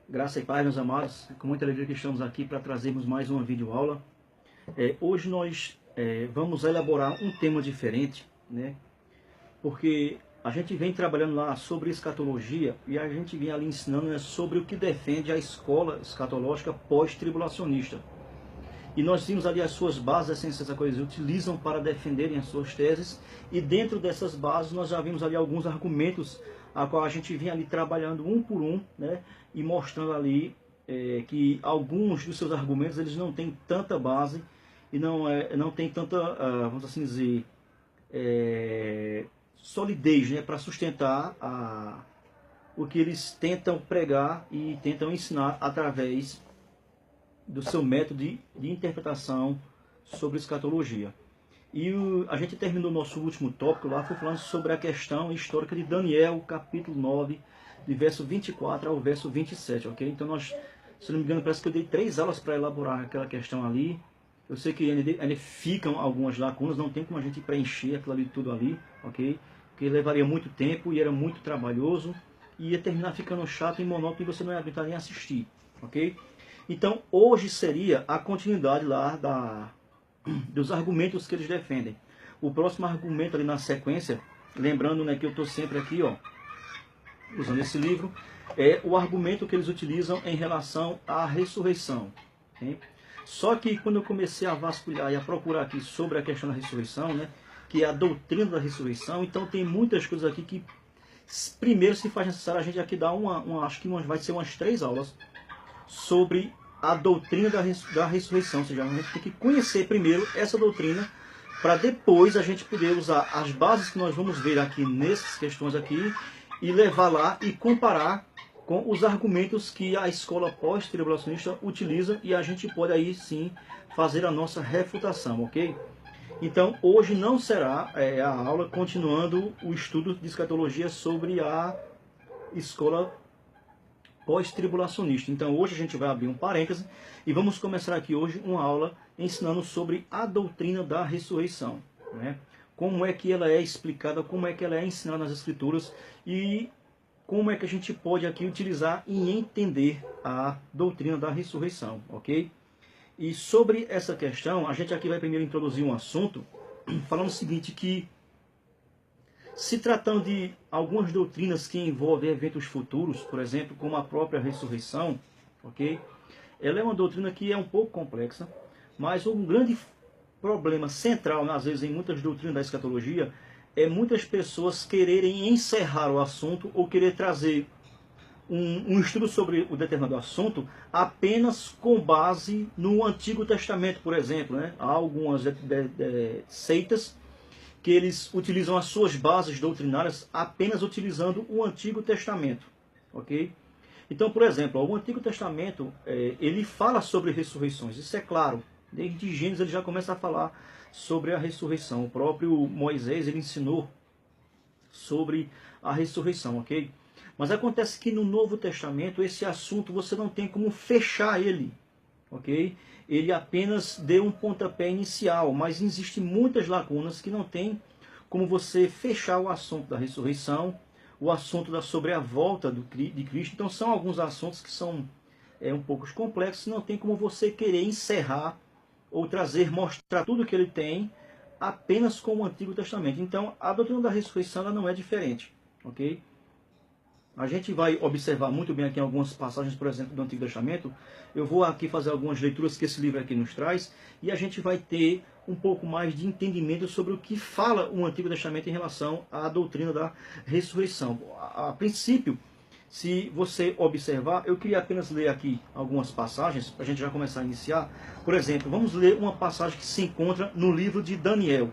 Graça e paz, meus amados. Com muita alegria que estamos aqui para trazermos mais uma videoaula. Hoje nós vamos elaborar um tema diferente, né? Porque a gente vem trabalhando lá sobre escatologia e a gente vem ali ensinando, né, sobre o que defende a escola escatológica pós-tribulacionista. E nós vimos ali as suas bases essenciais, a coisa eles utilizam para defenderem as suas teses. E dentro dessas bases nós já vimos ali alguns argumentos a qual a gente vinha ali trabalhando um por um, né, e mostrando ali que alguns dos seus argumentos eles não têm tanta base e não tem tanta, vamos assim dizer, solidez, né, para sustentar o que eles tentam pregar e tentam ensinar através do seu método de interpretação sobre escatologia. E a gente terminou nosso último tópico lá, foi falando sobre a questão histórica de Daniel, capítulo 9, de verso 24 ao verso 27, ok? Então nós, se não me engano, parece que eu dei 3 aulas para elaborar aquela questão ali. Eu sei que ainda ficam algumas lacunas, não tem como a gente preencher aquilo ali tudo ali, ok? Porque levaria muito tempo e era muito trabalhoso, e ia terminar ficando chato e monótono e você não ia aguentar nem assistir, ok? Então hoje seria a continuidade lá dos argumentos que eles defendem. O próximo argumento ali na sequência, lembrando, né, que eu estou sempre aqui, ó, usando esse livro, é o argumento que eles utilizam em relação à ressurreição. Okay? Só que quando eu comecei a vasculhar e a procurar aqui sobre a questão da ressurreição, né, que é a doutrina da ressurreição, então tem muitas coisas aqui que primeiro se faz necessário a gente aqui dar acho que vai ser umas 3 aulas sobre a doutrina da ressurreição, ou seja, a gente tem que conhecer primeiro essa doutrina para depois a gente poder usar as bases que nós vamos ver aqui nessas questões aqui e levar lá e comparar com os argumentos que a escola pós-tribulacionista utiliza e a gente pode aí sim fazer a nossa refutação, ok? Então hoje não será a aula continuando o estudo de escatologia sobre a escola pós-tribulacionista. Então hoje a gente vai abrir um parêntese e vamos começar aqui hoje uma aula ensinando sobre a doutrina da ressurreição, né? Como é que ela é explicada, como é que ela é ensinada nas escrituras e como é que a gente pode aqui utilizar e entender a doutrina da ressurreição, ok? E sobre essa questão, a gente aqui vai primeiro introduzir um assunto falando o seguinte, que se tratando de algumas doutrinas que envolvem eventos futuros, por exemplo, como a própria ressurreição, ok? Ela é uma doutrina que é um pouco complexa, mas um grande problema central, às vezes, em muitas doutrinas da escatologia, é muitas pessoas quererem encerrar o assunto ou querer trazer um estudo sobre o determinado assunto apenas com base no Antigo Testamento, por exemplo, né? Há algumas seitas que eles utilizam as suas bases doutrinárias apenas utilizando o Antigo Testamento, ok? Então, por exemplo, o Antigo Testamento, ele fala sobre ressurreições, isso é claro. Desde Gênesis ele já começa a falar sobre a ressurreição. O próprio Moisés, ele ensinou sobre a ressurreição, ok? Mas acontece que no Novo Testamento, esse assunto você não tem como fechar ele, ok? Ele apenas deu um pontapé inicial, mas existem muitas lacunas que não tem como você fechar o assunto da ressurreição, o assunto sobre a volta de Cristo. Então são alguns assuntos que são um pouco complexos, não tem como você querer encerrar ou mostrar tudo que ele tem apenas com o Antigo Testamento. Então a doutrina da ressurreição ela não é diferente, ok? A gente vai observar muito bem aqui algumas passagens, por exemplo, do Antigo Testamento. Eu vou aqui fazer algumas leituras que esse livro aqui nos traz e a gente vai ter um pouco mais de entendimento sobre o que fala o Antigo Testamento em relação à doutrina da ressurreição. A princípio, se você observar, eu queria apenas ler aqui algumas passagens para a gente já começar a iniciar. Por exemplo, vamos ler uma passagem que se encontra no livro de Daniel,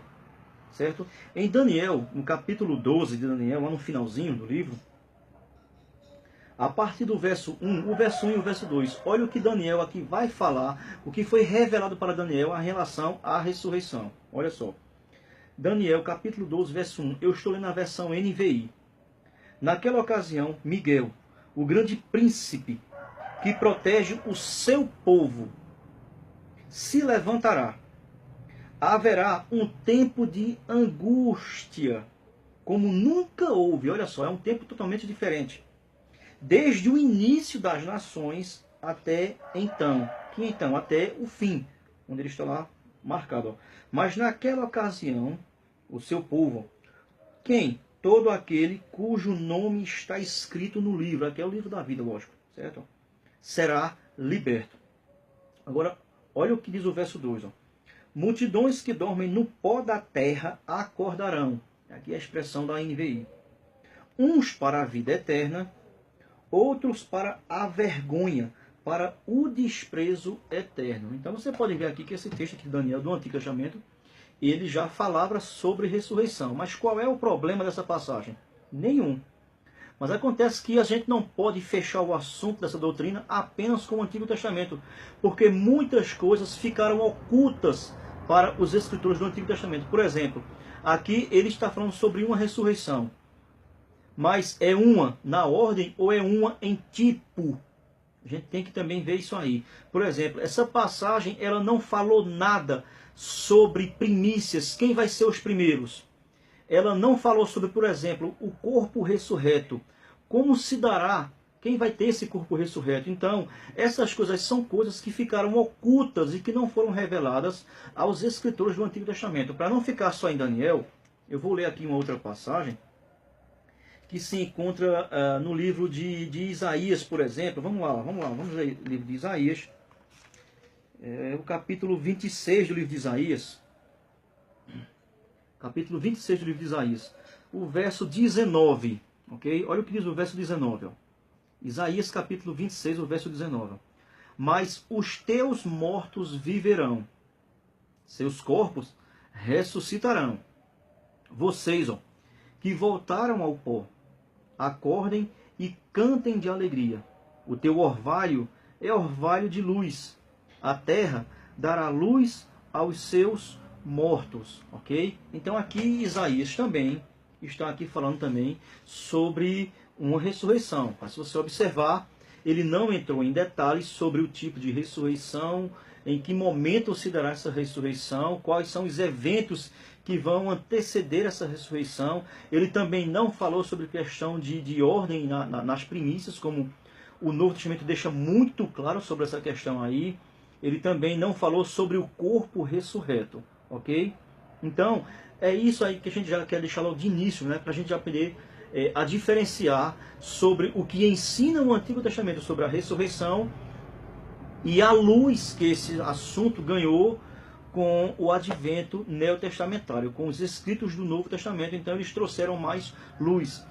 certo? Em Daniel, no capítulo 12 de Daniel, lá no finalzinho do livro, a partir do verso 1, o verso 1 e o verso 2, olha o que Daniel aqui vai falar, o que foi revelado para Daniel em relação à ressurreição. Olha só. Daniel, capítulo 12, verso 1. Eu estou lendo a versão NVI. Naquela ocasião, Miguel, o grande príncipe que protege o seu povo, se levantará. Haverá um tempo de angústia, como nunca houve. Olha só, é um tempo totalmente diferente. desde o início das nações até então. Que então? Até o fim, onde ele está lá marcado. Ó. Mas naquela ocasião, o seu povo, quem? Todo aquele cujo nome está escrito no livro, aqui é o livro da vida, lógico, certo? Será liberto. Agora, olha o que diz o verso 2. Ó. Multidões que dormem no pó da terra acordarão. Aqui é a expressão da NVI. Uns para a vida eterna, outros para a vergonha, para o desprezo eterno. Então você pode ver aqui que esse texto aqui de Daniel, do Antigo Testamento, ele já falava sobre ressurreição. Mas qual é o problema dessa passagem? Nenhum. Mas acontece que a gente não pode fechar o assunto dessa doutrina apenas com o Antigo Testamento, porque muitas coisas ficaram ocultas para os escritores do Antigo Testamento. Por exemplo, aqui ele está falando sobre uma ressurreição. Mas é uma na ordem ou é uma em tipo? A gente tem que também ver isso aí. Por exemplo, essa passagem ela não falou nada sobre primícias, quem vai ser os primeiros. Ela não falou sobre, por exemplo, o corpo ressurreto. Como se dará? Quem vai ter esse corpo ressurreto? Então, essas coisas são coisas que ficaram ocultas e que não foram reveladas aos escritores do Antigo Testamento. Para não ficar só em Daniel, eu vou ler aqui uma outra passagem que se encontra no livro de Isaías, por exemplo. Vamos ler o livro de Isaías. O capítulo 26 do livro de Isaías. Capítulo 26 do livro de Isaías. O verso 19. Ok? Olha o que diz o verso 19. Ó. Isaías capítulo 26, o verso 19. Mas os teus mortos viverão, seus corpos ressuscitarão. Vocês, ó, que voltaram ao pó, acordem e cantem de alegria. O teu orvalho é orvalho de luz. A terra dará luz aos seus mortos, ok? Então aqui Isaías também está aqui falando também sobre uma ressurreição. Mas se você observar, ele não entrou em detalhes sobre o tipo de ressurreição, em que momento se dará essa ressurreição, quais são os eventos que vão anteceder essa ressurreição. Ele também não falou sobre questão de ordem nas primícias, como o Novo Testamento deixa muito claro sobre essa questão aí. Ele também não falou sobre o corpo ressurreto, ok? Então, é isso aí que a gente já quer deixar logo de início, né? Para a gente já aprender a diferenciar sobre o que ensina o Antigo Testamento sobre a ressurreição e a luz que esse assunto ganhou com o advento neotestamentário, com os escritos do Novo Testamento. Então eles trouxeram mais luz.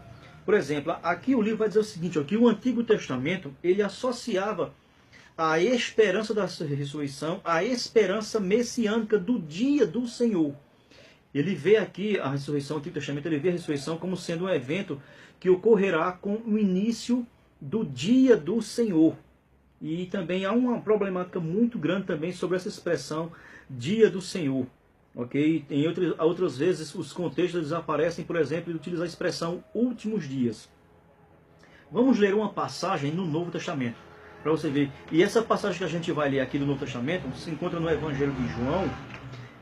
Por exemplo, aqui o livro vai dizer o seguinte, ó, que o Antigo Testamento ele associava a esperança da ressurreição, a esperança messiânica do dia do Senhor. Ele vê aqui a ressurreição, o Antigo Testamento, ele vê a ressurreição como sendo um evento que ocorrerá com o início do dia do Senhor. E também há uma problemática muito grande também sobre essa expressão dia do Senhor. Ok? Em outras vezes os contextos aparecem, por exemplo, de utilizar a expressão últimos dias. Vamos ler uma passagem no Novo Testamento, para você ver. E essa passagem que a gente vai ler aqui do Novo Testamento, se encontra no Evangelho de João,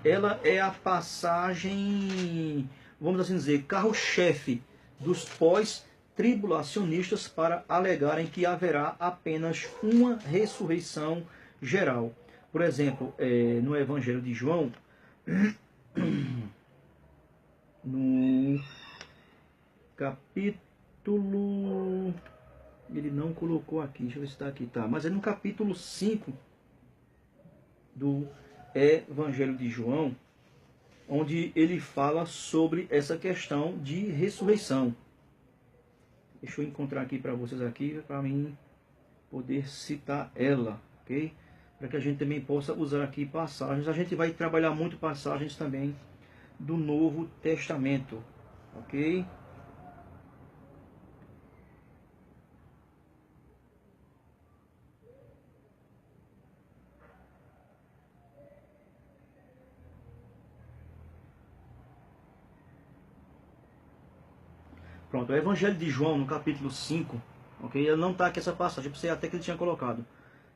ela é a passagem, vamos assim dizer, carro-chefe dos pós-tribulacionistas para alegarem que haverá apenas uma ressurreição geral. Por exemplo, no Evangelho de João, no capítulo... Ele não colocou aqui, deixa eu ver se está aqui, tá. Mas é no capítulo 5 do Evangelho de João, onde ele fala sobre essa questão de ressurreição. Deixa eu encontrar aqui para vocês aqui, para mim poder citar ela, ok? Para que a gente também possa usar aqui passagens. A gente vai trabalhar muito passagens também do Novo Testamento, ok? Pronto, o Evangelho de João, no capítulo 5, ok? Ele não está aqui essa passagem, eu pensei até que ele tinha colocado.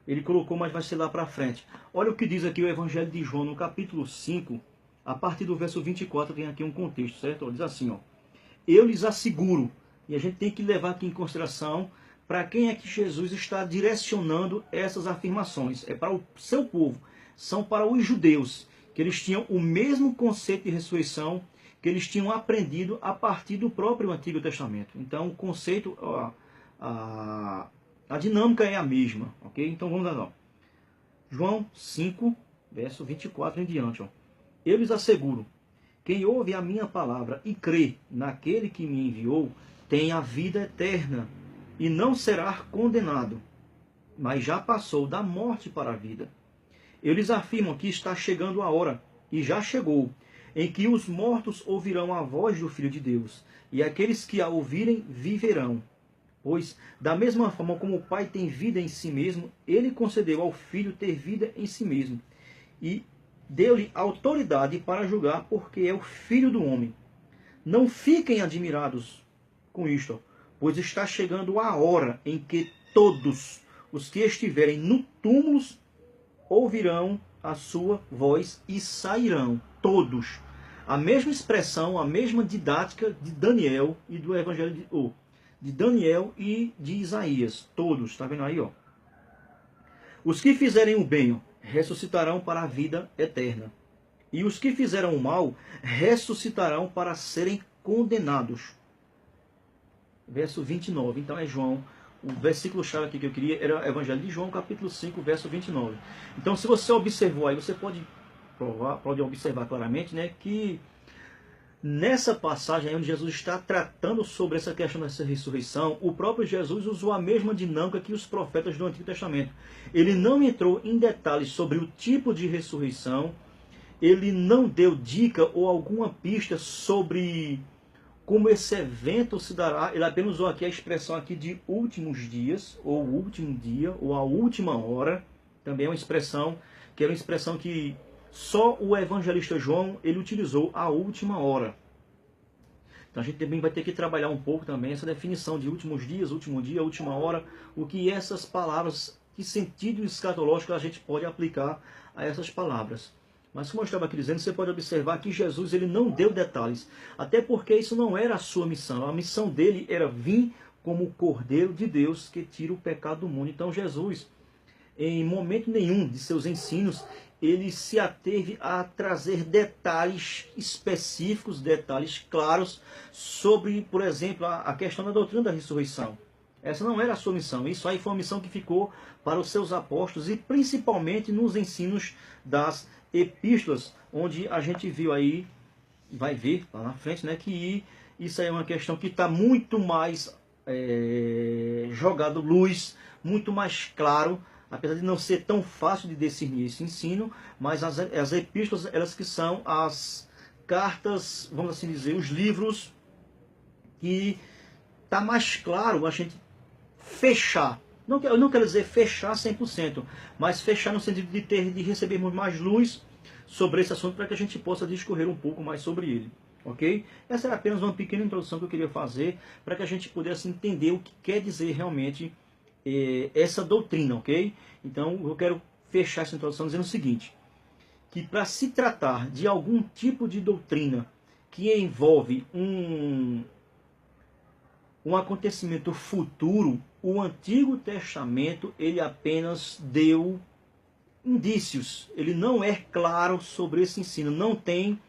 Ele colocou, mas vai ser lá para frente. Olha o que diz aqui o Evangelho de João, no capítulo 5, a partir do verso 24, tem aqui um contexto, certo? Diz assim, ó. Eu lhes asseguro, e a gente tem que levar aqui em consideração para quem é que Jesus está direcionando essas afirmações? É para o seu povo, são para os judeus, que eles tinham o mesmo conceito de ressurreição que eles tinham aprendido a partir do próprio Antigo Testamento. Então o conceito, a dinâmica é a mesma, ok? Então vamos lá. João 5, verso 24 em diante. Ó. Eu lhes asseguro, quem ouve a minha palavra e crê naquele que me enviou, tem a vida eterna e não será condenado, mas já passou da morte para a vida. Eu lhes afirmo que está chegando a hora, e já chegou, em que os mortos ouvirão a voz do Filho de Deus, e aqueles que a ouvirem viverão. Pois, da mesma forma como o Pai tem vida em si mesmo, ele concedeu ao Filho ter vida em si mesmo, e deu-lhe autoridade para julgar, porque é o Filho do homem. Não fiquem admirados com isto, pois está chegando a hora em que todos os que estiverem no túmulo ouvirão a sua voz e sairão, todos. A mesma expressão, a mesma didática de Daniel e do Evangelho de Daniel e de Isaías, todos, está vendo aí, ó. Os que fizerem o bem ressuscitarão para a vida eterna, e os que fizeram o mal ressuscitarão para serem condenados. Verso 29, então é João, o versículo-chave aqui que eu queria era o Evangelho de João, capítulo 5, verso 29. Então, se você observou aí, você pode observar claramente, né, que nessa passagem aí onde Jesus está tratando sobre essa questão dessa ressurreição, o próprio Jesus usou a mesma dinâmica que os profetas do Antigo Testamento. Ele não entrou em detalhes sobre o tipo de ressurreição, ele não deu dica ou alguma pista sobre como esse evento se dará. Ele apenas usou aqui a expressão aqui de últimos dias, ou último dia, ou a última hora. Também é uma expressão que era uma expressão que só o evangelista João ele utilizou, a última hora. Então a gente também vai ter que trabalhar um pouco também essa definição de últimos dias, último dia, última hora, o que essas palavras, que sentido escatológico a gente pode aplicar a essas palavras. Mas como eu estava aqui dizendo, você pode observar que Jesus ele não deu detalhes, até porque isso não era a sua missão. A missão dele era vir como o Cordeiro de Deus que tira o pecado do mundo. Então Jesus, em momento nenhum de seus ensinos, ele se ateve a trazer detalhes específicos, detalhes claros sobre, por exemplo, a questão da doutrina da ressurreição. Essa não era a sua missão. Isso aí foi uma missão que ficou para os seus apóstolos e principalmente nos ensinos das epístolas, onde a gente viu aí, vai ver lá na frente, né, que isso aí é uma questão que está muito mais jogado luz, muito mais claro, apesar de não ser tão fácil de discernir esse ensino, mas as epístolas, elas que são as cartas, vamos assim dizer, os livros que está mais claro a gente fechar. Eu não quero dizer fechar 100%, mas fechar no sentido de recebermos mais luz sobre esse assunto para que a gente possa discorrer um pouco mais sobre ele. Ok? Essa era apenas uma pequena introdução que eu queria fazer para que a gente pudesse entender o que quer dizer realmente essa doutrina, ok? Então eu quero fechar essa introdução dizendo o seguinte, que para se tratar de algum tipo de doutrina que envolve um acontecimento futuro, o Antigo Testamento ele apenas deu indícios, ele não é claro sobre esse ensino, não tem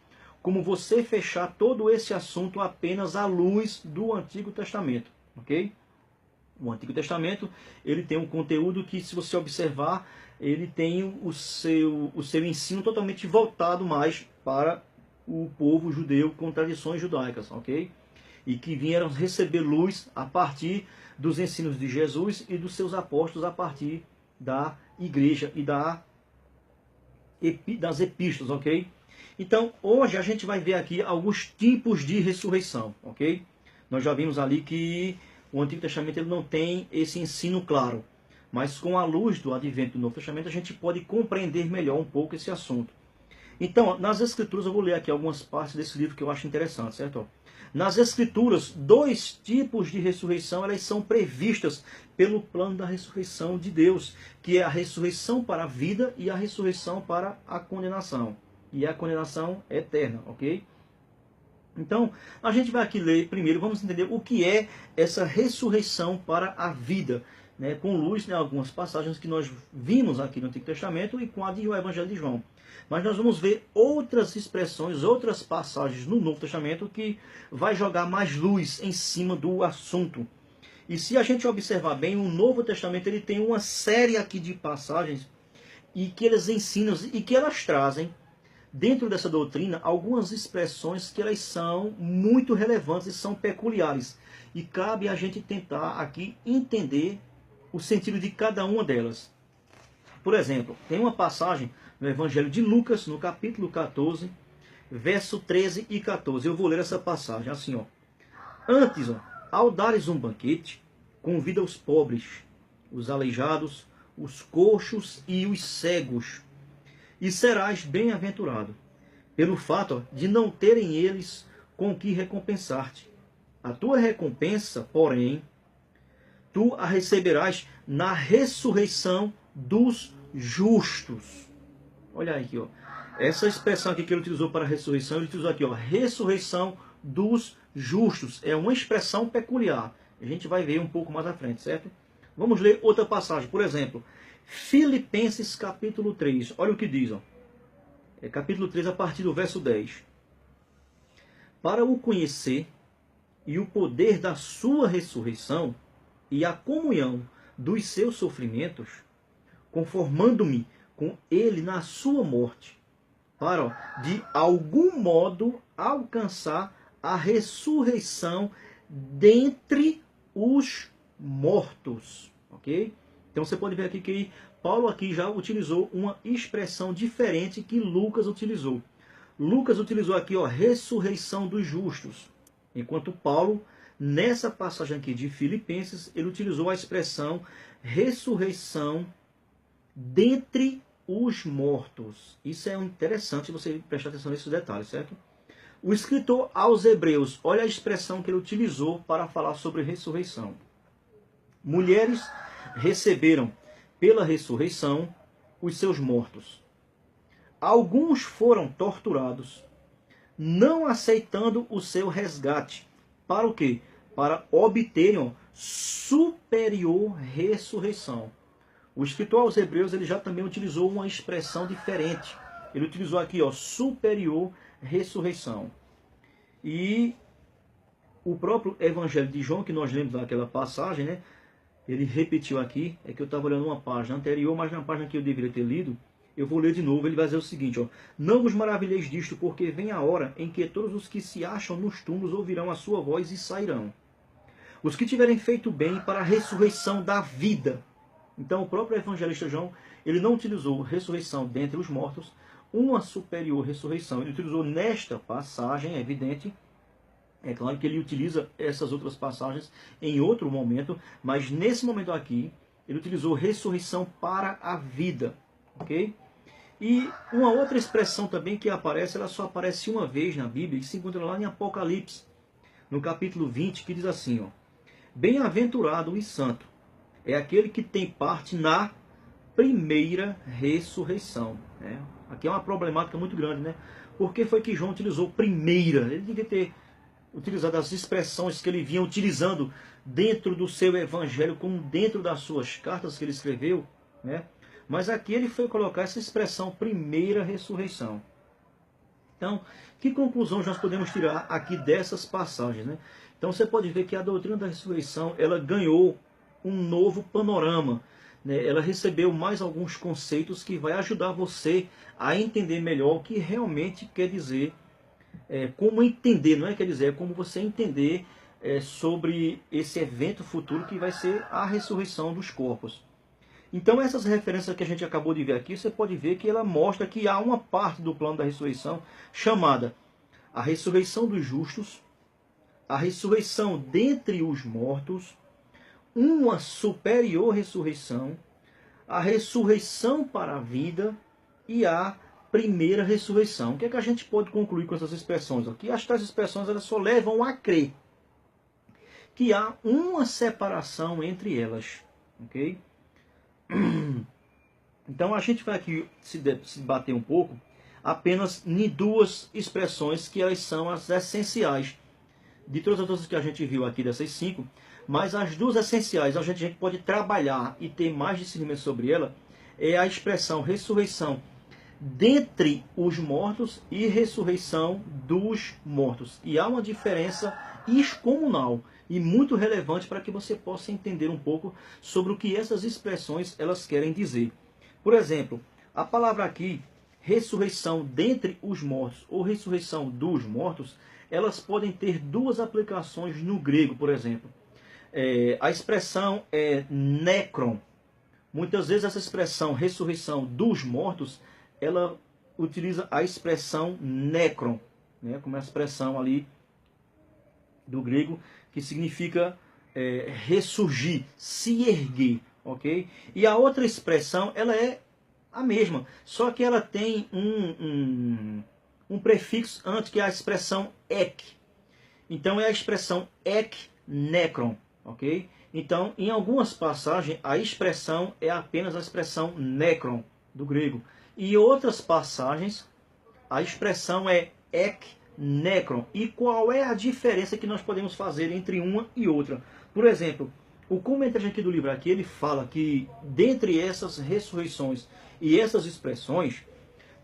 como você fechar todo esse assunto apenas à luz do Antigo Testamento, ok? O Antigo Testamento ele tem um conteúdo que, se você observar, ele tem o seu ensino totalmente voltado mais para o povo judeu com tradições judaicas, ok? E que vieram receber luz a partir dos ensinos de Jesus e dos seus apóstolos a partir da igreja e das epístolas, ok? Então, hoje a gente vai ver aqui alguns tipos de ressurreição, ok? Nós já vimos ali que o Antigo Testamento ele não tem esse ensino claro, mas com a luz do advento do Novo Testamento a gente pode compreender melhor um pouco esse assunto. Então, nas Escrituras, eu vou ler aqui algumas partes desse livro que eu acho interessante, certo? Nas Escrituras, dois tipos de ressurreição elas são previstas pelo plano da ressurreição de Deus, que é a ressurreição para a vida e a ressurreição para a condenação. E a condenação eterna, ok? Então, a gente vai aqui ler primeiro, vamos entender o que é essa ressurreição para a vida, né, com luz, né, algumas passagens que nós vimos aqui no Antigo Testamento e com a do Evangelho de João. Mas nós vamos ver outras expressões, outras passagens no Novo Testamento que vai jogar mais luz em cima do assunto. E se a gente observar bem, o Novo Testamento ele tem uma série aqui de passagens e que eles ensinam e que elas trazem dentro dessa doutrina algumas expressões que elas são muito relevantes e são peculiares. E cabe a gente tentar aqui entender o sentido de cada uma delas. Por exemplo, tem uma passagem no Evangelho de Lucas, no capítulo 14, verso 13 e 14. Eu vou ler essa passagem assim, ó. Antes, ó, ao dares um banquete, convida os pobres, os aleijados, os coxos e os cegos, e serás bem-aventurado, pelo fato de não terem eles com que recompensar-te. A tua recompensa, porém, tu a receberás na ressurreição dos justos. Olha aqui, ó. Essa expressão aqui que ele utilizou para a ressurreição, ele utilizou aqui, ó, ressurreição dos justos. É uma expressão peculiar. A gente vai ver um pouco mais à frente, certo? Vamos ler outra passagem. Por exemplo, Filipenses capítulo 3. Olha o que diz, ó. É capítulo 3, a partir do verso 10. Para o conhecer e o poder da sua ressurreição e a comunhão dos seus sofrimentos, conformando-me com ele na sua morte, para, ó, de algum modo alcançar a ressurreição dentre os mortos. Ok? Então você pode ver aqui que Paulo aqui já utilizou uma expressão diferente que Lucas utilizou. Lucas utilizou aqui, ó, ressurreição dos justos, enquanto Paulo, nessa passagem aqui de Filipenses, ele utilizou a expressão ressurreição dentre os mortos. Isso é interessante você prestar atenção nesses detalhes, certo? O escritor aos Hebreus, olha a expressão que ele utilizou para falar sobre ressurreição. Mulheres receberam pela ressurreição os seus mortos. Alguns foram torturados, não aceitando o seu resgate. Para o quê? Para obterem, ó, superior ressurreição. O escritor aos Hebreus ele já também utilizou uma expressão diferente. Ele utilizou aqui, ó, superior ressurreição. E o próprio Evangelho de João, que nós lemos naquela passagem, né? Ele repetiu aqui, é que eu estava olhando uma página anterior, mas na página que eu deveria ter lido, eu vou ler de novo. Ele vai dizer o seguinte, ó: não vos maravilheis disto, porque vem a hora em que todos os que se acham nos túmulos ouvirão a sua voz e sairão. Os que tiverem feito bem para a ressurreição da vida. Então o próprio evangelista João, ele não utilizou ressurreição dentre os mortos, uma superior ressurreição. Ele utilizou nesta passagem, é evidente. É claro que ele utiliza essas outras passagens em outro momento, mas nesse momento aqui, ele utilizou ressurreição para a vida. Ok? E uma outra expressão também que aparece, ela só aparece uma vez na Bíblia, e se encontra lá em Apocalipse, no capítulo 20, que diz assim, ó: bem-aventurado e santo é aquele que tem parte na primeira ressurreição. Né? Aqui é uma problemática muito grande, né? Por que foi que João utilizou primeira? Ele devia ter utilizado as expressões que ele vinha utilizando dentro do seu evangelho, como dentro das suas cartas que ele escreveu, né? Mas aqui ele foi colocar essa expressão primeira ressurreição. Então, que conclusões nós podemos tirar aqui dessas passagens, né? Então você pode ver que a doutrina da ressurreição, ela ganhou um novo panorama, né? Ela recebeu mais alguns conceitos que vai ajudar você a entender melhor o que realmente quer dizer, como entender, não é quer dizer, é como você entender sobre esse evento futuro que vai ser a ressurreição dos corpos. Então essas referências que a gente acabou de ver aqui, você pode ver que ela mostra que há uma parte do plano da ressurreição chamada a ressurreição dos justos, a ressurreição dentre os mortos, uma superior ressurreição, a ressurreição para a vida e a primeira ressurreição. O que é que a gente pode concluir com essas expressões? Aqui estas expressões elas só levam a crer que há uma separação entre elas. Ok? Então a gente vai aqui se bater um pouco apenas em duas expressões que elas são as essenciais. De todas as outras que a gente viu aqui, dessas 5, mas as duas essenciais, onde a gente pode trabalhar e ter mais discernimento sobre ela, é a expressão ressurreição dentre os mortos e ressurreição dos mortos. E há uma diferença excomunal e muito relevante para que você possa entender um pouco sobre o que essas expressões elas querem dizer. Por exemplo, a palavra aqui, ressurreição dentre os mortos ou ressurreição dos mortos, elas podem ter duas aplicações no grego, por exemplo. A expressão é necron. Muitas vezes essa expressão ressurreição dos mortos, ela utiliza a expressão necron, né, como é a expressão ali do grego, que significa ressurgir, se erguer, ok? E a outra expressão, ela é a mesma, só que ela tem um prefixo antes, que é a expressão ek. Então é a expressão ek necron, ok? Então, em algumas passagens, a expressão é apenas a expressão necron, do grego. E em outras passagens, a expressão é ek necron. E qual é a diferença que nós podemos fazer entre uma e outra? Por exemplo, o comentário aqui do livro aqui, ele fala que dentre essas ressurreições e essas expressões,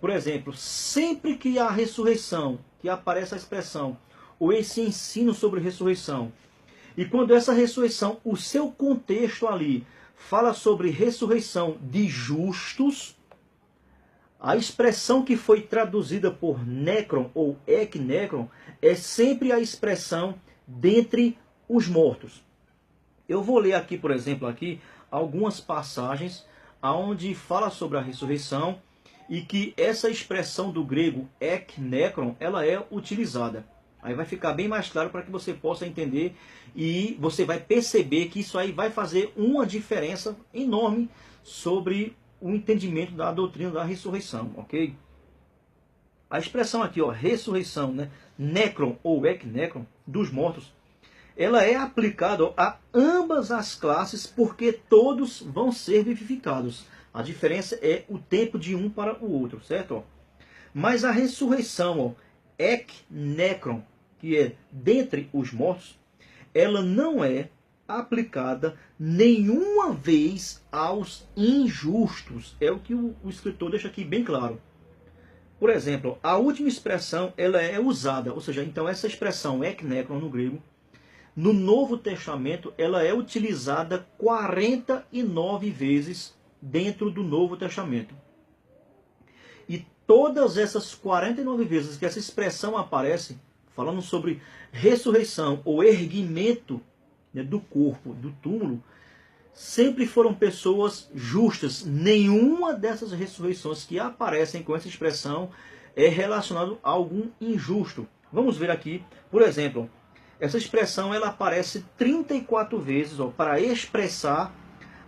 por exemplo, sempre que há ressurreição, que aparece a expressão, ou esse ensino sobre ressurreição, e quando essa ressurreição, o seu contexto ali, fala sobre ressurreição de justos, a expressão que foi traduzida por necron ou ek necron é sempre a expressão dentre os mortos. Eu vou ler aqui, por exemplo, aqui algumas passagens onde fala sobre a ressurreição e que essa expressão do grego ek necron, ela é utilizada. Aí vai ficar bem mais claro para que você possa entender e você vai perceber que isso aí vai fazer uma diferença enorme sobre o entendimento da doutrina da ressurreição, ok? A expressão aqui, ó, ressurreição, né, necron ou ek necron, dos mortos, ela é aplicada a ambas as classes porque todos vão ser vivificados. A diferença é o tempo de um para o outro, certo? Mas a ressurreição, ó, ek necron, que é dentre os mortos, ela não é aplicada nenhuma vez aos injustos. É o que o escritor deixa aqui bem claro. Por exemplo, a última expressão ela é usada, ou seja, então essa expressão ek necron no grego, no Novo Testamento, ela é utilizada 49 vezes dentro do Novo Testamento. E todas essas 49 vezes que essa expressão aparece, falando sobre ressurreição ou erguimento, né, do corpo, do túmulo, sempre foram pessoas justas. Nenhuma dessas ressurreições que aparecem com essa expressão é relacionado a algum injusto. Vamos ver aqui, por exemplo, essa expressão ela aparece 34 vezes, ó, para expressar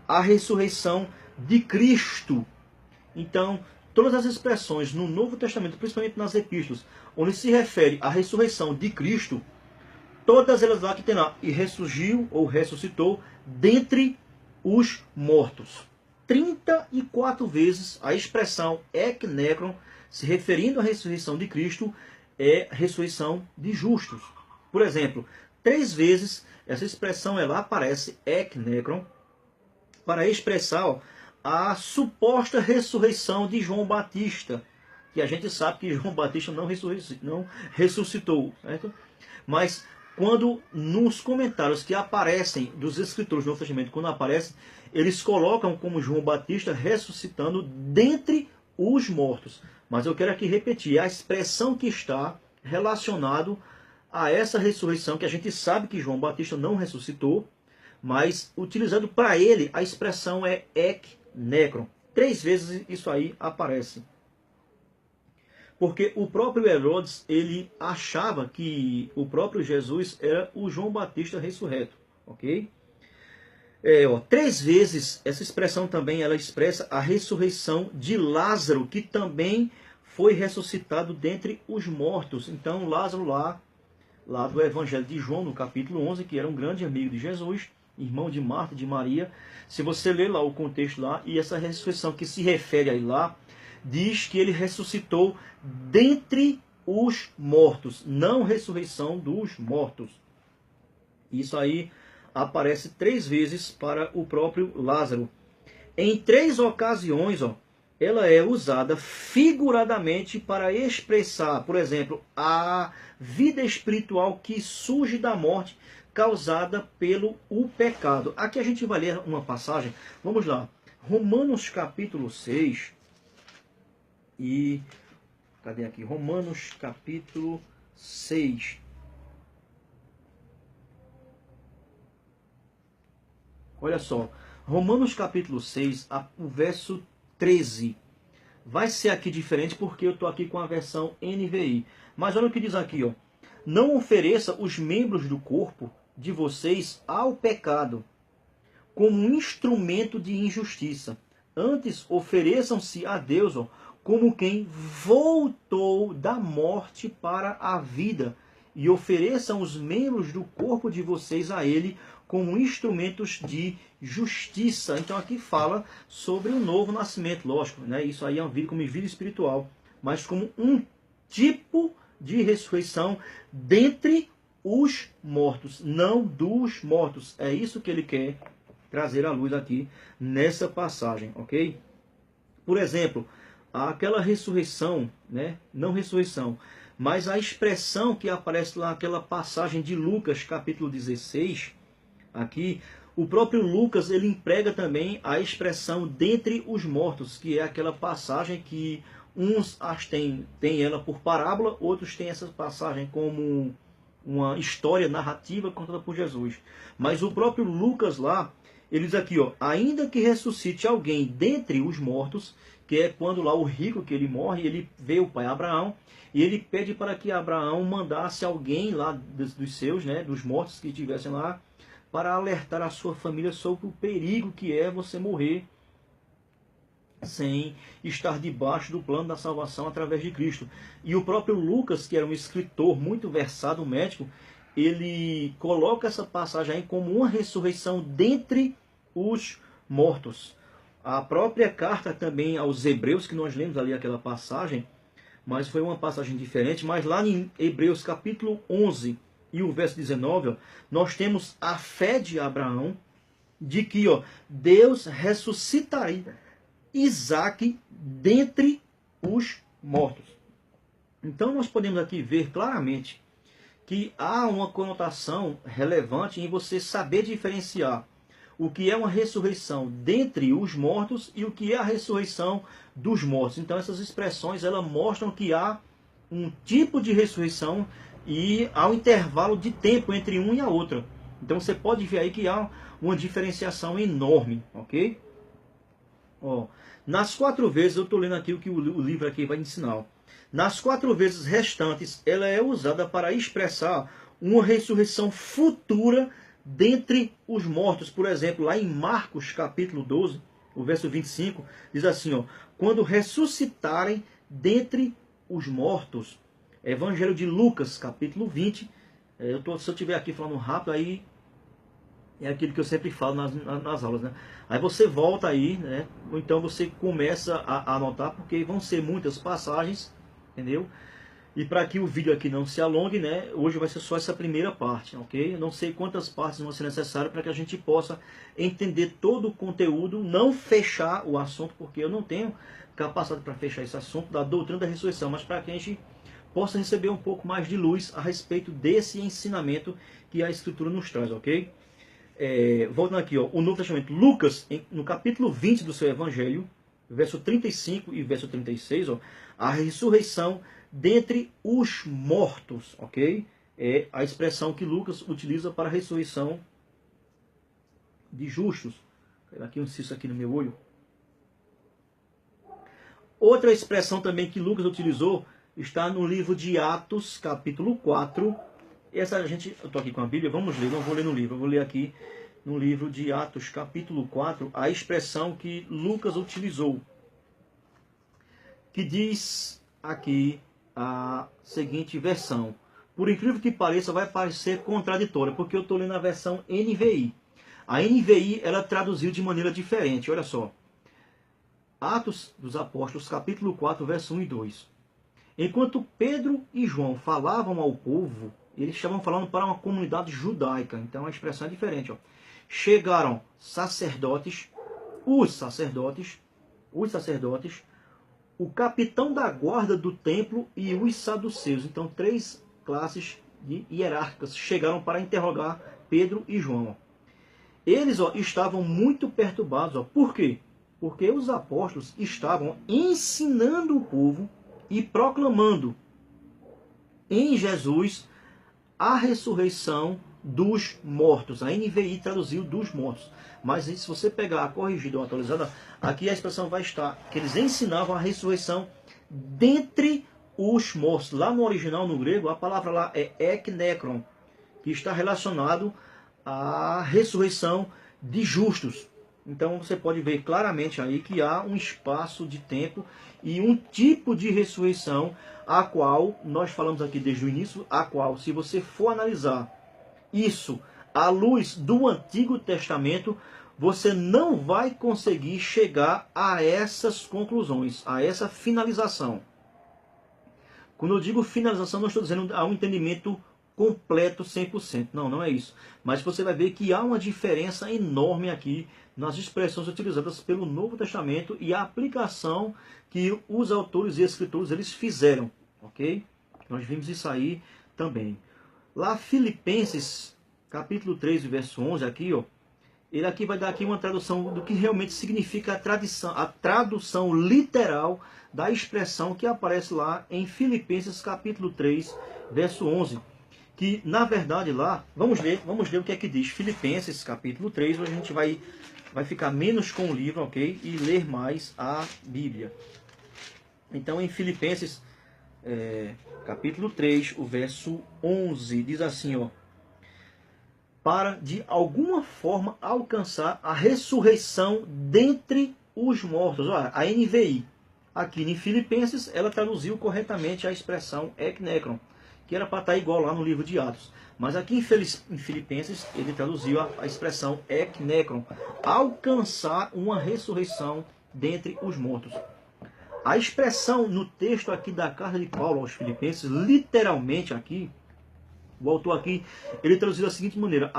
a ressurreição de Cristo. Então, todas as expressões no Novo Testamento, principalmente nas epístolas, onde se refere à ressurreição de Cristo, todas elas lá que tem lá, e ressurgiu ou ressuscitou dentre os mortos. 34 vezes a expressão ek necron, se referindo à ressurreição de Cristo, é ressurreição de justos. Por exemplo, 3 vezes essa expressão ela aparece, ek necron, para expressar, ó, a suposta ressurreição de João Batista, que a gente sabe que João Batista não ressuscitou, certo? Mas quando nos comentários que aparecem dos escritores do Novo Testamento, quando aparecem, eles colocam como João Batista ressuscitando dentre os mortos. Mas eu quero aqui repetir, a expressão que está relacionado a essa ressurreição, que a gente sabe que João Batista não ressuscitou, mas utilizando para ele, a expressão é ek necron. 3 vezes isso aí aparece. Porque o próprio Herodes, ele achava que o próprio Jesus era o João Batista ressurreto, ok? 3 vezes essa expressão também ela expressa a ressurreição de Lázaro, que também foi ressuscitado dentre os mortos. Então Lázaro lá do Evangelho de João, no capítulo 11, que era um grande amigo de Jesus, irmão de Marta e de Maria. Se você ler lá o contexto lá, e essa ressurreição que se refere aí lá, diz que ele ressuscitou dentre os mortos, não ressurreição dos mortos. Isso aí aparece 3 vezes para o próprio Lázaro. Em 3 ocasiões, ela é usada figuradamente para expressar, por exemplo, a vida espiritual que surge da morte causada pelo pecado. Aqui a gente vai ler uma passagem. Vamos lá. Romanos capítulo 6. E cadê aqui? Romanos capítulo 6. Olha só. Romanos capítulo 6, o verso 13. Vai ser aqui diferente porque eu estou aqui com a versão NVI. Mas olha o que diz aqui, ó. Não ofereça os membros do corpo de vocês ao pecado como um instrumento de injustiça. Antes, ofereçam-se a Deus, como quem voltou da morte para a vida, e ofereçam os membros do corpo de vocês a Ele como instrumentos de justiça. Então aqui fala sobre o novo nascimento, lógico, né? Isso aí é uma vida como vida espiritual, mas como um tipo de ressurreição dentre os mortos, não dos mortos. É isso que ele quer trazer à luz aqui nessa passagem, ok? Por exemplo, aquela ressurreição, né? Não ressurreição, mas a expressão que aparece lá naquela passagem de Lucas, capítulo 16, aqui, o próprio Lucas, ele emprega também a expressão dentre os mortos, que é aquela passagem que uns têm ela por parábola, outros têm essa passagem como uma história narrativa contada por Jesus. Mas o próprio Lucas lá, ele diz aqui, ainda que ressuscite alguém dentre os mortos, que é quando lá o rico que ele morre, ele vê o pai Abraão, e ele pede para que Abraão mandasse alguém lá dos seus, né, dos mortos que estivessem lá, para alertar a sua família sobre o perigo que é você morrer sem estar debaixo do plano da salvação através de Cristo. E o próprio Lucas, que era um escritor muito versado, um médico, ele coloca essa passagem aí como uma ressurreição dentre os mortos. A própria carta também aos Hebreus, que nós lemos ali aquela passagem, mas foi uma passagem diferente, mas lá em Hebreus capítulo 11 e o verso 19, nós temos a fé de Abraão, de que Deus ressuscitaria Isaac dentre os mortos. Então nós podemos aqui ver claramente que há uma conotação relevante em você saber diferenciar o que é uma ressurreição dentre os mortos e o que é a ressurreição dos mortos. Então essas expressões elas mostram que há um tipo de ressurreição e há um intervalo de tempo entre uma e a outra. Então você pode ver aí que há uma diferenciação enorme, ok? Nas 4 vezes, eu estou lendo aqui o que o livro aqui vai ensinar. Nas 4 vezes restantes, ela é usada para expressar uma ressurreição futura dentre os mortos. Por exemplo, lá em Marcos capítulo 12, o verso 25, diz assim, quando ressuscitarem dentre os mortos. Evangelho de Lucas capítulo 20, se eu estiver aqui falando rápido, aí é aquilo que eu sempre falo nas aulas, né? Aí você volta aí, né? Ou então você começa a anotar, porque vão ser muitas passagens, entendeu? E para que o vídeo aqui não se alongue, né? Hoje vai ser só essa primeira parte, ok? Eu não sei quantas partes vão ser necessárias para que a gente possa entender todo o conteúdo, não fechar o assunto, porque eu não tenho capacidade para fechar esse assunto da doutrina da ressurreição, mas para que a gente possa receber um pouco mais de luz a respeito desse ensinamento que a Escritura nos traz, ok? Voltando aqui, o Novo Testamento, Lucas, no capítulo 20 do seu Evangelho, verso 35 e verso 36, a ressurreição dentre os mortos, ok? É a expressão que Lucas utiliza para a ressurreição de justos. Vou pegar aqui um cisto aqui no meu olho. Outra expressão também que Lucas utilizou está no livro de Atos, capítulo 4. Eu estou aqui com a Bíblia, vamos ler, não vou ler no livro, eu vou ler aqui no livro de Atos, capítulo 4, a expressão que Lucas utilizou, que diz aqui a seguinte versão. Por incrível que pareça, vai parecer contraditória, porque eu estou lendo a versão NVI. A NVI, ela traduziu de maneira diferente, olha só. Atos dos Apóstolos, capítulo 4, verso 1 e 2. Enquanto Pedro e João falavam ao povo, eles estavam falando para uma comunidade judaica, então a expressão é diferente. Ó. Chegaram os sacerdotes, o capitão da guarda do templo e os saduceus. Então, três classes hierárquicas chegaram para interrogar Pedro e João. Eles estavam muito perturbados. Por quê? Porque os apóstolos estavam ensinando o povo e proclamando em Jesus a ressurreição dos mortos. A NVI traduziu dos mortos. Mas se você pegar a corrigida ou atualizada, aqui a expressão vai estar que eles ensinavam a ressurreição dentre os mortos. Lá no original, no grego, a palavra lá é eknekron, que está relacionado à ressurreição de justos. Então você pode ver claramente aí que há um espaço de tempo e um tipo de ressurreição a qual nós falamos aqui desde o início, a qual, se você for analisar isso à luz do Antigo Testamento, você não vai conseguir chegar a essas conclusões, a essa finalização. Quando eu digo finalização, não estou dizendo a um entendimento completo 100%. Não, não é isso. Mas você vai ver que há uma diferença enorme aqui nas expressões utilizadas pelo Novo Testamento e a aplicação que os autores e escritores eles fizeram. Ok? Nós vimos isso aí também. Lá Filipenses, capítulo 3, verso 11, aqui, ó, ele aqui vai dar aqui uma tradução do que realmente significa a tradução literal da expressão que aparece lá em Filipenses, capítulo 3, verso 11. Que, na verdade, lá, vamos ler o que é que diz. Filipenses, capítulo 3, hoje a gente vai ficar menos com o livro, ok? E ler mais a Bíblia. Então, em Filipenses, capítulo 3, o verso 11, diz assim, ó. Para, de alguma forma, alcançar a ressurreição dentre os mortos. Olha, a NVI, aqui em Filipenses, ela traduziu corretamente a expressão eknekron, que era para estar igual lá no livro de Atos. Mas aqui em Filipenses, ele traduziu a expressão eknekron, alcançar uma ressurreição dentre os mortos. A expressão no texto aqui da carta de Paulo aos Filipenses, literalmente aqui, o autor aqui, ele traduziu da seguinte maneira,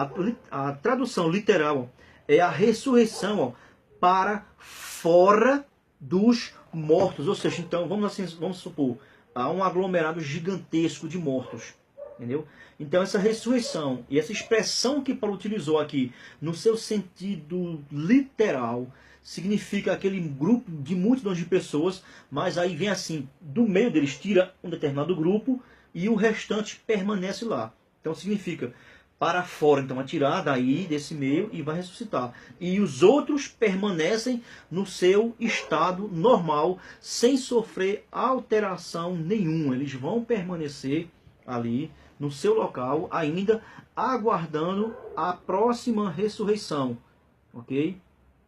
a tradução literal é a ressurreição para fora dos mortos. Ou seja, então, vamos supor, há um aglomerado gigantesco de mortos. Entendeu? Então essa ressurreição e essa expressão que Paulo utilizou aqui, no seu sentido literal, significa aquele grupo de multidões de pessoas, mas aí vem assim, do meio deles tira um determinado grupo e o restante permanece lá. Então significa para fora, então atirar daí desse meio e vai ressuscitar. E os outros permanecem no seu estado normal, sem sofrer alteração nenhuma. Eles vão permanecer ali no seu local, ainda aguardando a próxima ressurreição, ok?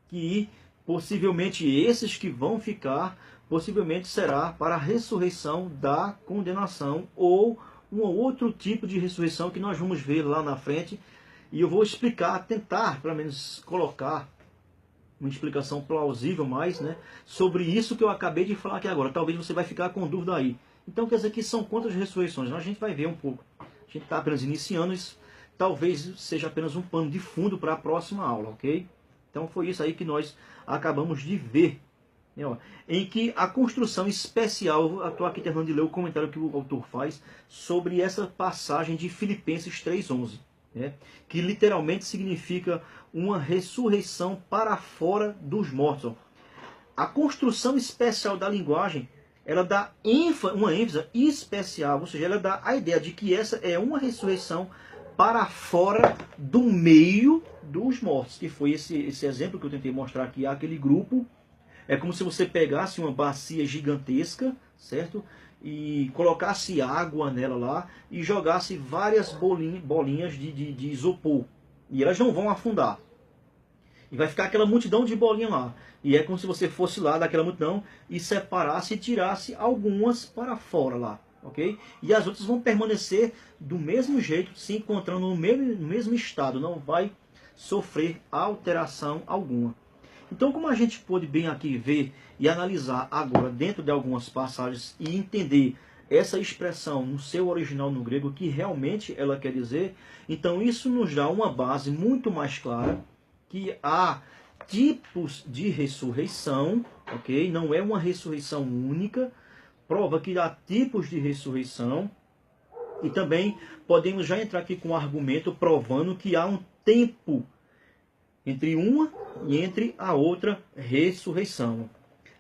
Que possivelmente esses que vão ficar, possivelmente será para a ressurreição da condenação ou um outro tipo de ressurreição que nós vamos ver lá na frente. E eu vou explicar, tentar pelo menos colocar uma explicação plausível mais, né, sobre isso que eu acabei de falar aqui agora. Talvez você vai ficar com dúvida aí. Então quer dizer que são quantas ressurreições? A gente vai ver um pouco. A gente está apenas iniciando isso. Talvez seja apenas um pano de fundo para a próxima aula, ok? Então foi isso aí que nós acabamos de ver. Em que a construção especial, eu estou aqui terminando de ler o comentário que o autor faz sobre essa passagem de Filipenses 3,11, né, que literalmente significa uma ressurreição para fora dos mortos. A construção especial da linguagem, ela dá uma ênfase especial, ou seja, ela dá a ideia de que essa é uma ressurreição para fora do meio dos mortos, que foi esse exemplo que eu tentei mostrar aqui, aquele grupo. É como se você pegasse uma bacia gigantesca, certo? E colocasse água nela lá e jogasse várias bolinhas de isopor. E elas não vão afundar. E vai ficar aquela multidão de bolinha lá. E é como se você fosse lá daquela multidão e separasse e tirasse algumas para fora lá. Ok? E as outras vão permanecer do mesmo jeito, se encontrando no mesmo estado. Não vai sofrer alteração alguma. Então, como a gente pôde bem aqui ver e analisar agora dentro de algumas passagens e entender essa expressão no seu original no grego, o que realmente ela quer dizer, então isso nos dá uma base muito mais clara que há tipos de ressurreição, ok? Não é uma ressurreição única, prova que há tipos de ressurreição, e também podemos já entrar aqui com um argumento provando que há um tempo entre uma e entre a outra ressurreição.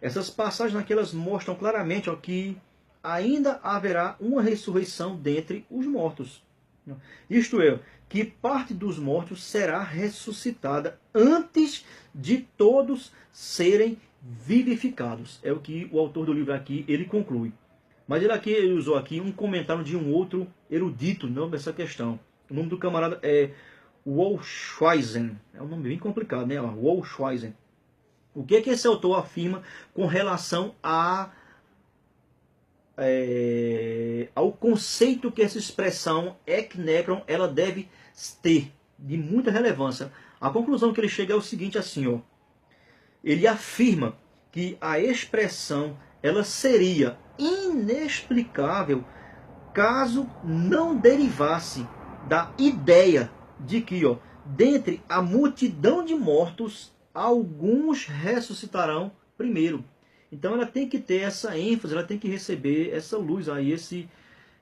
Essas passagens aqui, elas mostram claramente que ainda haverá uma ressurreição dentre os mortos. Isto é, que parte dos mortos será ressuscitada antes de todos serem vivificados. É o que o autor do livro aqui ele conclui. Mas ele usou aqui um comentário de um outro erudito nessa questão. O nome do camarada é Wolfschweisen. É um nome bem complicado, né? Wolfschweisen. O que é que esse autor afirma com relação ao conceito que essa expressão eknekron ela deve ter, de muita relevância? A conclusão que ele chega é o seguinte, assim, ó. Ele afirma que a expressão ela seria inexplicável caso não derivasse da ideia de que, ó, dentre a multidão de mortos, alguns ressuscitarão primeiro. Então ela tem que ter essa ênfase, ela tem que receber essa luz aí,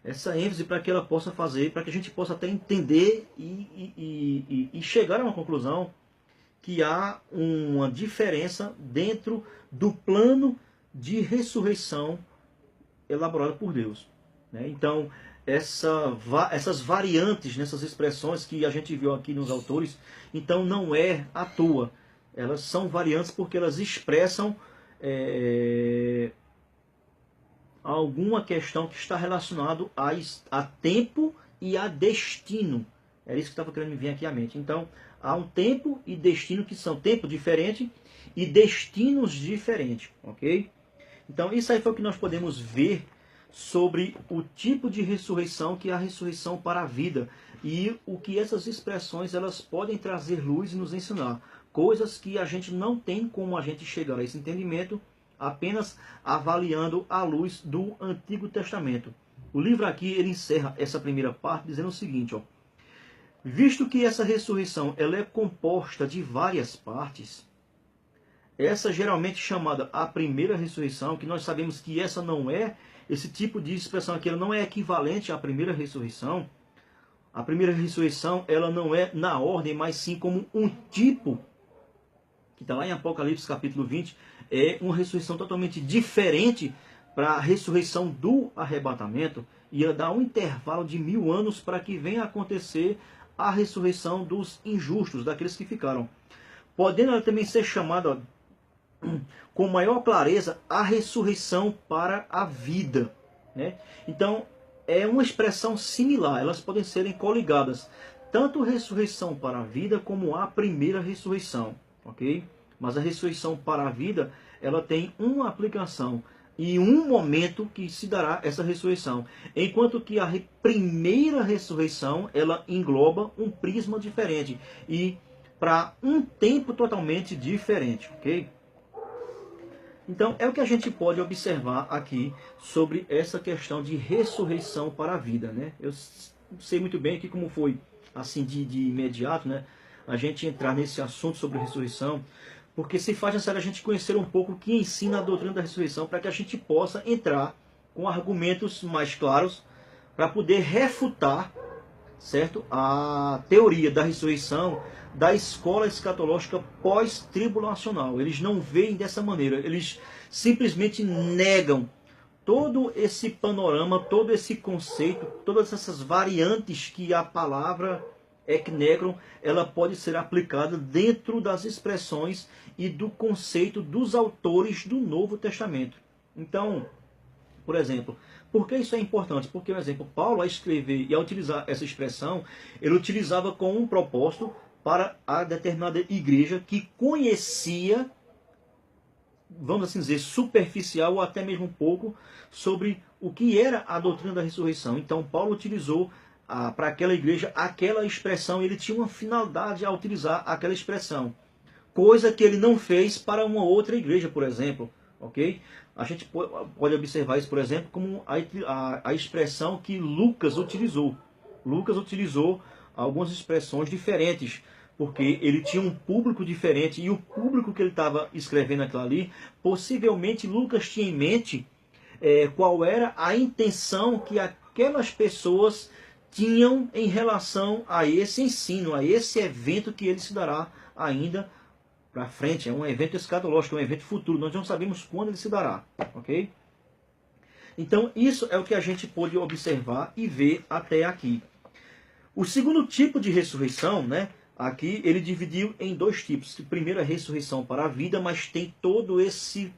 essa ênfase para que ela possa fazer, para que a gente possa até entender e chegar a uma conclusão que há uma diferença dentro do plano de ressurreição elaborado por Deus. Né? Então, essas variantes nessas expressões que a gente viu aqui nos autores, então não é à toa. Elas são variantes porque elas expressam alguma questão que está relacionado a tempo e a destino. Era isso que estava querendo me vir aqui à mente. Então, há um tempo e destino que são tempo diferente e destinos diferentes, ok? Então, isso aí foi o que nós podemos ver sobre o tipo de ressurreição, que é a ressurreição para a vida, e o que essas expressões elas podem trazer luz e nos ensinar. Coisas que a gente não tem como a gente chegar a esse entendimento apenas avaliando à luz do Antigo Testamento. O livro aqui ele encerra essa primeira parte dizendo o seguinte, ó. Visto que essa ressurreição ela é composta de várias partes, essa geralmente chamada a primeira ressurreição, que nós sabemos que essa não é, esse tipo de expressão aqui ela não é equivalente à primeira ressurreição. A primeira ressurreição ela não é na ordem, mas sim como um tipo, que está lá em Apocalipse capítulo 20, é uma ressurreição totalmente diferente para a ressurreição do arrebatamento, e ia dar um intervalo de 1000 anos para que venha a acontecer a ressurreição dos injustos, daqueles que ficaram. Podendo ela também ser chamada com maior clareza a ressurreição para a vida. Né? Então, é uma expressão similar, elas podem serem coligadas. Tanto a ressurreição para a vida como a primeira ressurreição. Ok? Mas a ressurreição para a vida, ela tem uma aplicação e um momento que se dará essa ressurreição. Enquanto que a primeira ressurreição, ela engloba um prisma diferente e para um tempo totalmente diferente, ok? Então, é o que a gente pode observar aqui sobre essa questão de ressurreição para a vida, né? Eu sei muito bem aqui como foi, assim, de imediato, né? A gente entrar nesse assunto sobre ressurreição, porque se faz necessário a gente conhecer um pouco o que ensina a doutrina da ressurreição, para que a gente possa entrar com argumentos mais claros, para poder refutar, certo, a teoria da ressurreição da escola escatológica pós-tribulacional. Eles não veem dessa maneira, eles simplesmente negam todo esse panorama, todo esse conceito, todas essas variantes que a palavra eknekron, ela pode ser aplicada dentro das expressões e do conceito dos autores do Novo Testamento. Então, por exemplo, por que isso é importante? Porque, por exemplo, Paulo, a escrever e a utilizar essa expressão, ele utilizava com um propósito para a determinada igreja que conhecia, vamos assim dizer, superficial ou até mesmo um pouco, sobre o que era a doutrina da ressurreição. Então, Paulo utilizou para aquela igreja aquela expressão, ele tinha uma finalidade a utilizar aquela expressão. coisa que ele não fez para uma outra igreja, por exemplo, ok? A gente pode observar isso, por exemplo, como a expressão que Lucas utilizou. Lucas utilizou algumas expressões diferentes, porque ele tinha um público diferente, e o público que ele estava escrevendo aquilo ali, possivelmente Lucas tinha em mente qual era a intenção que aquelas pessoas tinham em relação a esse ensino, a esse evento que ele se dará ainda para frente. É um evento escatológico, é um evento futuro. Nós não sabemos quando ele se dará, ok? Então isso é o que a gente pôde observar e ver até aqui. O segundo tipo de ressurreição, né? Aqui ele dividiu em dois tipos. Primeiro, a ressurreição para a vida, mas tem todo esse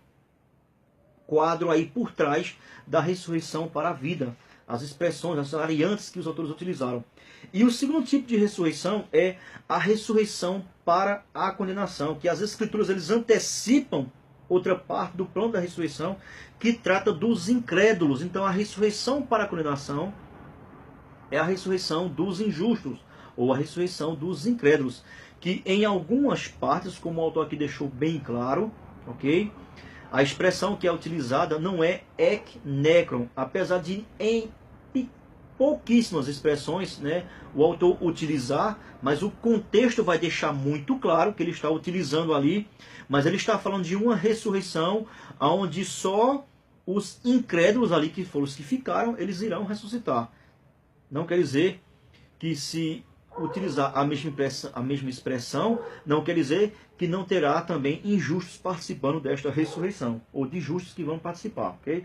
quadro aí por trás da ressurreição para a vida. As expressões, as variantes que os autores utilizaram. E o segundo tipo de ressurreição é a ressurreição para a condenação, que as escrituras eles antecipam outra parte do plano da ressurreição, que trata dos incrédulos. Então a ressurreição para a condenação é a ressurreição dos injustos, ou a ressurreição dos incrédulos, que em algumas partes, como o autor aqui deixou bem claro, ok? A expressão que é utilizada não é ek necron, apesar de em pouquíssimas expressões, né, o autor utilizar, mas o contexto vai deixar muito claro que ele está utilizando ali, mas ele está falando de uma ressurreição onde só os incrédulos ali, que foram os que ficaram, eles irão ressuscitar. Não quer dizer que se utilizar a mesma expressão, não quer dizer que não terá também injustos participando desta ressurreição, ou de justos que vão participar, ok?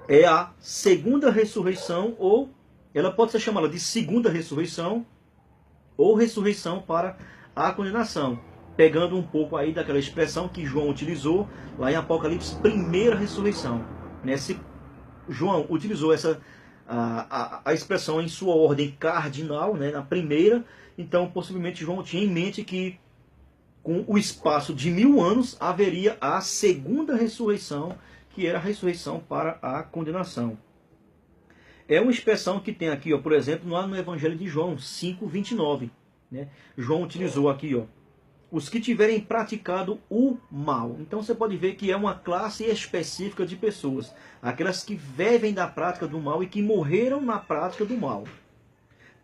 É a segunda ressurreição, ou ela pode ser chamada de segunda ressurreição, ou ressurreição para a condenação, pegando um pouco aí daquela expressão que João utilizou lá em Apocalipse, primeira ressurreição. João utilizou a expressão em sua ordem cardinal, né, na primeira, então possivelmente João tinha em mente que com o espaço de 1000 anos haveria a segunda ressurreição, que era a ressurreição para a condenação. É uma expressão que tem aqui, ó, por exemplo, lá no Evangelho de João 5:29. Né? João utilizou aqui, ó, os que tiverem praticado o mal. Então você pode ver que é uma classe específica de pessoas. Aquelas que vivem da prática do mal e que morreram na prática do mal.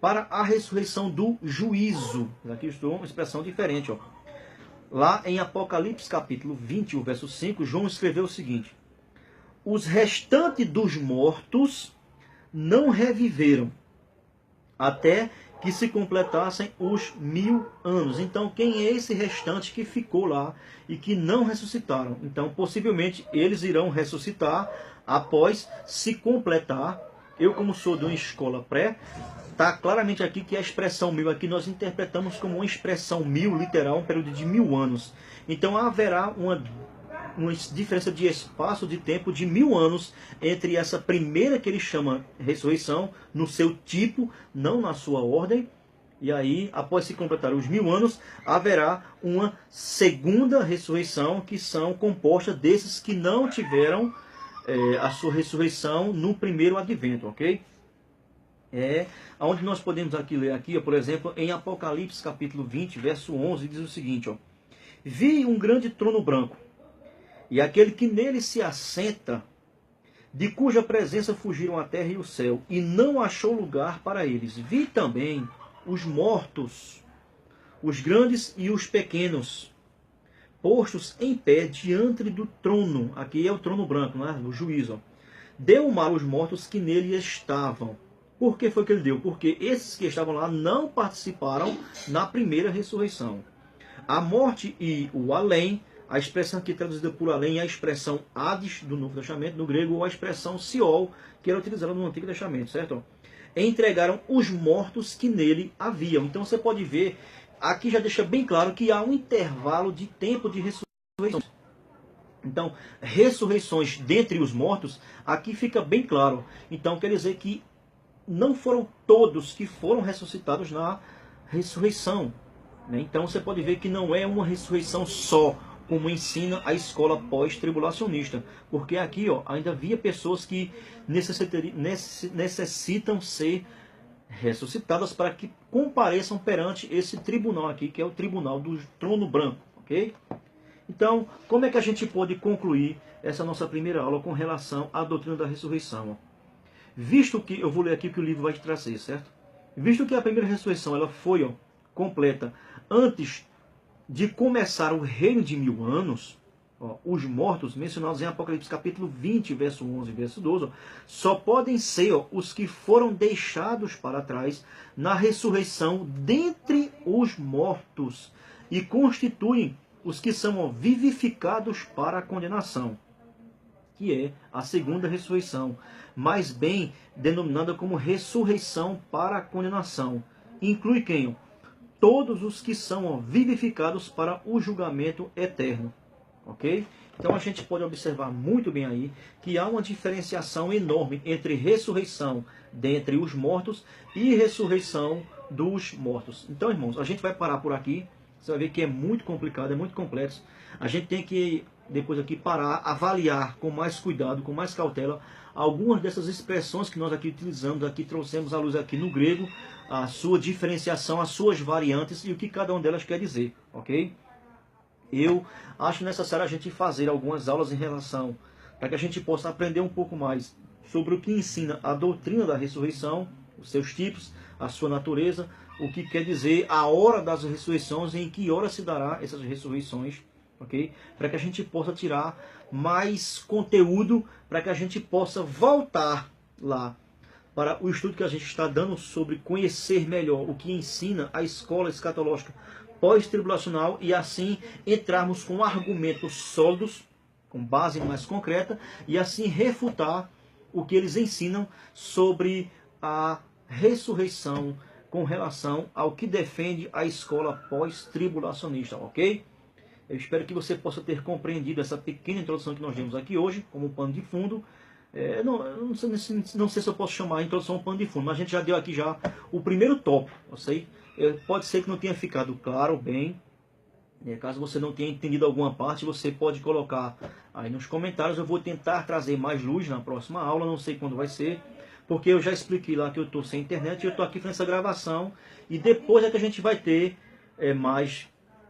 Para a ressurreição do juízo. Aqui estou uma expressão diferente. Ó. Lá em Apocalipse capítulo 20, o verso 5, João escreveu o seguinte: os restantes dos mortos não reviveram, até que se completassem os 1000 anos. Então, quem é esse restante que ficou lá e que não ressuscitaram? Então, possivelmente, eles irão ressuscitar após se completar. Eu, como sou de uma escola pré, está claramente aqui que a expressão 1000 aqui nós interpretamos como uma expressão 1000, literal, um período de 1000 anos. Então, haverá uma diferença de espaço de tempo de 1000 anos entre essa primeira que ele chama ressurreição, no seu tipo, não na sua ordem, e aí, após se completar os 1000 anos, haverá uma segunda ressurreição, que são compostas desses que não tiveram a sua ressurreição no primeiro advento, ok? Onde nós podemos aqui ler aqui, ó, por exemplo, em Apocalipse capítulo 20, verso 11, diz o seguinte, ó: vi um grande trono branco, e aquele que nele se assenta, de cuja presença fugiram a terra e o céu, e não achou lugar para eles. Vi também os mortos, os grandes e os pequenos, postos em pé diante do trono. Aqui é o trono branco, né? O juízo. Deu mal os mortos que nele estavam. Por que foi que ele deu? Porque esses que estavam lá não participaram na primeira ressurreição. A morte e o além, a expressão aqui traduzida por além é a expressão Hades do Novo Testamento, no grego, ou a expressão Siol, que era utilizada no Antigo Testamento, certo? Entregaram os mortos que nele haviam. Então você pode ver, aqui já deixa bem claro que há um intervalo de tempo de ressurreição. Então, ressurreições dentre os mortos, aqui fica bem claro. Então quer dizer que não foram todos que foram ressuscitados na ressurreição. Né? Então você pode ver que não é uma ressurreição só, como ensina a escola pós-tribulacionista. Porque aqui ainda havia pessoas que necessitam ser ressuscitadas para que compareçam perante esse tribunal aqui, que é o tribunal do trono branco, ok? Então, como é que a gente pode concluir essa nossa primeira aula com relação à doutrina da ressurreição? Visto que, eu vou ler aqui o que o livro vai te trazer, certo? Visto que a primeira ressurreição ela foi completa antes de começar o reino de 1000 anos, os mortos mencionados em Apocalipse capítulo 20, verso 11 e verso 12, só podem ser os que foram deixados para trás na ressurreição dentre os mortos e constituem os que são vivificados para a condenação, que é a segunda ressurreição, mais bem denominada como ressurreição para a condenação. Inclui quem? Todos os que são vivificados para o julgamento eterno. Ok? Então a gente pode observar muito bem aí que há uma diferenciação enorme entre ressurreição dentre os mortos e ressurreição dos mortos. Então, irmãos, a gente vai parar por aqui. Você vai ver que é muito complicado, é muito complexo. A gente tem que, depois aqui, parar, avaliar com mais cuidado, com mais cautela, algumas dessas expressões que nós aqui utilizamos, aqui trouxemos à luz aqui no grego, a sua diferenciação, as suas variantes e o que cada uma delas quer dizer, ok? Eu acho necessário a gente fazer algumas aulas em relação, para que a gente possa aprender um pouco mais sobre o que ensina a doutrina da ressurreição, os seus tipos, a sua natureza, o que quer dizer a hora das ressurreições e em que hora se dará essas ressurreições, ok? Para que a gente possa tirar mais conteúdo, para que a gente possa voltar lá para o estudo que a gente está dando sobre conhecer melhor o que ensina a escola escatológica pós-tribulacional e assim entrarmos com argumentos sólidos, com base mais concreta, e assim refutar o que eles ensinam sobre a ressurreição com relação ao que defende a escola pós-tribulacionista, ok? Eu espero que você possa ter compreendido essa pequena introdução que nós demos aqui hoje, como pano de fundo. Não sei se eu posso chamar a introdução pano de fundo, mas a gente já deu aqui já o primeiro tópico, eu sei. Pode ser que não tenha ficado claro bem. Caso você não tenha entendido alguma parte, você pode colocar aí nos comentários. Eu vou tentar trazer mais luz na próxima aula, não sei quando vai ser, porque eu já expliquei lá que eu estou sem internet e eu estou aqui fazendo essa gravação. E depois é que a gente vai ter mais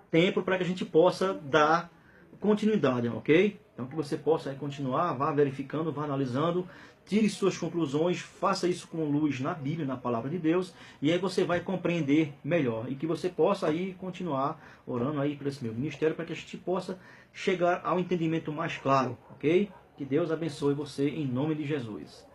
tempo para que a gente possa dar continuidade, ok? Então que você possa continuar, vá verificando, vá analisando, tire suas conclusões, faça isso com luz na Bíblia, na Palavra de Deus, e aí você vai compreender melhor. E que você possa aí continuar orando aí por esse meu ministério, para que a gente possa chegar ao entendimento mais claro, ok? Que Deus abençoe você em nome de Jesus.